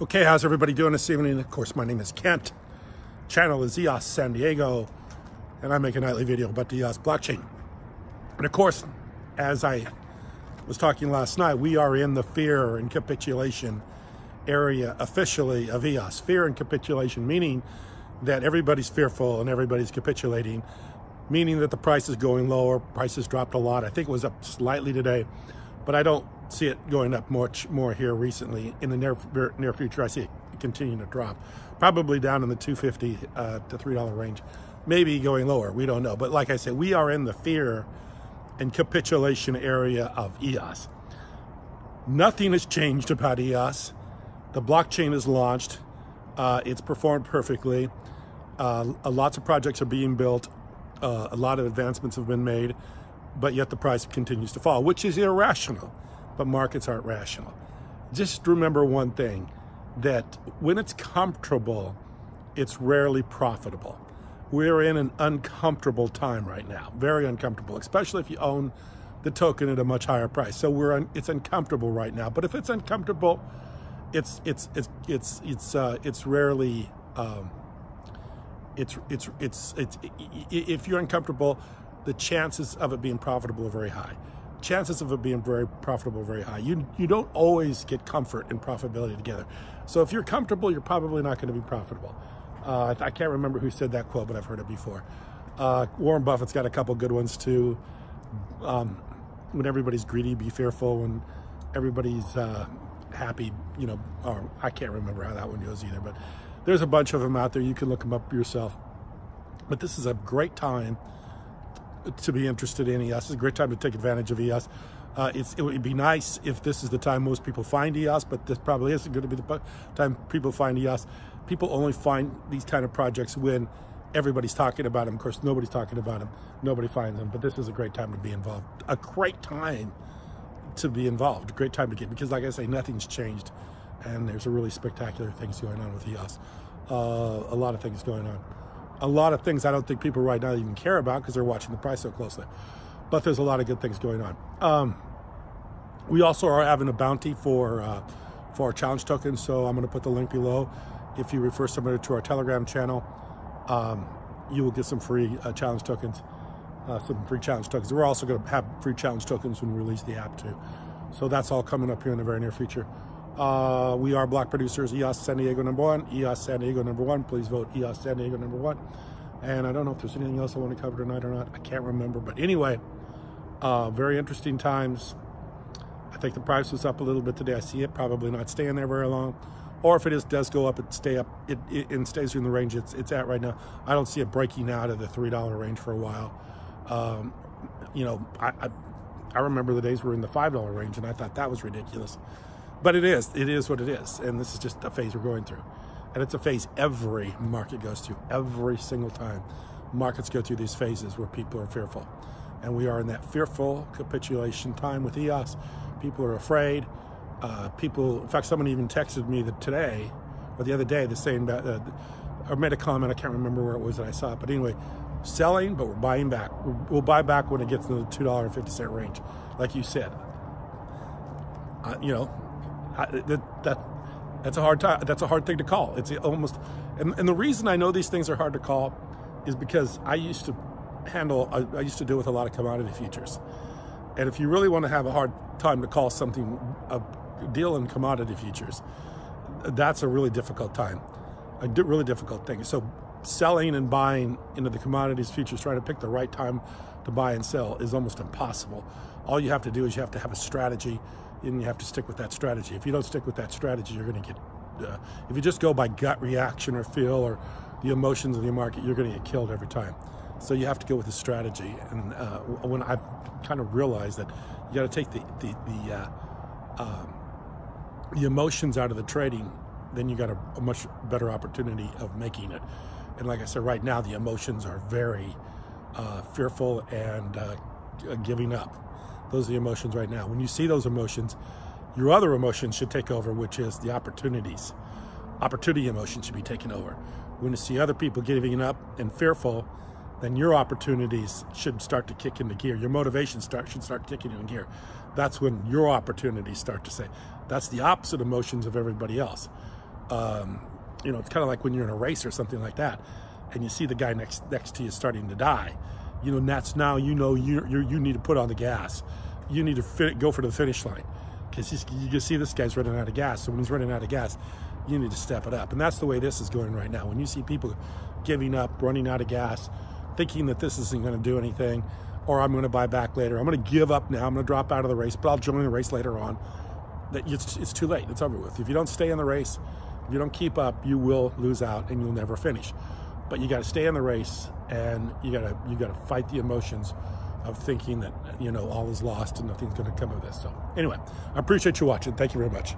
Okay, how's everybody doing this evening? Of course, my name is Kent. Channel is EOS San Diego, and I make a nightly video about the EOS blockchain. And of course, as I was talking last night, we are in the fear and capitulation area officially of EOS. Fear and capitulation, meaning that everybody's fearful and everybody's capitulating, meaning that the price is going lower. Prices dropped a lot. I think it was up slightly today, but I don't see it going up much more here recently. In the near future, I see it continuing to drop, probably down in the $2.50 to $3 range, maybe going lower. We don't know. But like I said, we are in the fear and capitulation area of EOS. Nothing has changed about EOS. The blockchain is launched. It's performed perfectly. Lots of projects are being built. A lot of advancements have been made, but yet the price continues to fall, which is irrational. But markets aren't rational. Just remember one thing, that when it's comfortable, it's rarely profitable. We're in an uncomfortable time right now, very uncomfortable, especially if you own the token at a much higher price. So it's uncomfortable right now. But if it's uncomfortable, it's rarely if you're uncomfortable, the chances of it being profitable are very high. Chances of it being very profitable are very high. You don't always get comfort and profitability together. So if you're comfortable, you're probably not going to be profitable. I can't remember who said that quote, but I've heard it before. Warren Buffett's got a couple good ones too. When everybody's greedy, be fearful. When everybody's happy, or I can't remember how that one goes either, but there's a bunch of them out there. You can look them up yourself. But this is a great time to be interested in EOS. It's a great time to take advantage of EOS. It would be nice if this is the time most people find EOS, but this probably isn't going to be the time people find EOS. People only find these kind of projects when everybody's talking about them. Of course, nobody's talking about them. Nobody finds them, but this is a great time to be involved. A great time to be involved. A great time to get, because like I say, nothing's changed, and there's a really spectacular things going on with EOS. A lot of things going on. A lot of things I don't think people right now even care about because they're watching the price so closely. But there's a lot of good things going on. We also are having a bounty for our challenge tokens, so I'm going to put the link below. If you refer somebody to our Telegram channel, you will get some free challenge tokens. We're also going to have free challenge tokens when we release the app too. So that's all coming up here in the very near future. We are block producers, EOS San Diego #1, EOS San Diego #1. Please vote EOS San Diego #1. And I don't know if there's anything else I want to cover tonight or not. I can't remember. But anyway, very interesting times. I think the price was up a little bit today. I see it probably not staying there very long. Or if it does go up, it stays in the range it's at right now. I don't see it breaking out of the $3 range for a while. I remember the days we were in the $5 range, and I thought that was ridiculous. But it is what it is, and this is just a phase we're going through. And it's a phase every market goes through, every single time. Markets go through these phases where people are fearful. And we are in that fearful capitulation time with EOS. People are afraid. In fact, someone even texted me today, or the other day, or made a comment, I can't remember where it was that I saw it, but anyway, selling, but we're buying back. We'll buy back when it gets into the $2.50 range, like you said. That's a hard time. That's a hard thing to call. It's almost, and the reason I know these things are hard to call is because I used to deal with a lot of commodity futures. And if you really want to have a hard time to call something a deal in commodity futures, that's a really difficult time, really difficult thing. So selling and buying into the commodities futures, trying to pick the right time to buy and sell is almost impossible. All you have to do is you have to have a strategy, and you have to stick with that strategy. If you don't stick with that strategy, you're going to get, if you just go by gut reaction or feel or the emotions of the market, you're going to get killed every time. So you have to go with the strategy. And when I've kind of realized that you got to take the emotions out of the trading, then you got a much better opportunity of making it. And like I said, right now the emotions are very fearful and giving up. Those are the emotions right now. When you see those emotions, your other emotions should take over, which is the opportunities. Opportunity emotions should be taken over. When you see other people giving up and fearful, then your opportunities should start to kick into gear. Your motivation should start kicking into gear. That's when your opportunities start to say. That's the opposite emotions of everybody else. You know, it's kind of like when you're in a race or something like that, and you see the guy next to you starting to die. You know, that's now you know you need to put on the gas. You need to go for the finish line, because you can see this guy's running out of gas. So when he's running out of gas, you need to step it up. And that's the way this is going right now. When you see people giving up, running out of gas, thinking that this isn't going to do anything, or I'm going to buy back later, I'm going to give up now, I'm going to drop out of the race, but I'll join the race later on. That it's too late. It's over with. If you don't stay in the race, if you don't keep up, you will lose out and you'll never finish. But you got to stay in the race, and you got to fight the emotions of thinking that, you know, all is lost and nothing's going to come of this. So anyway, I appreciate you watching. Thank you very much.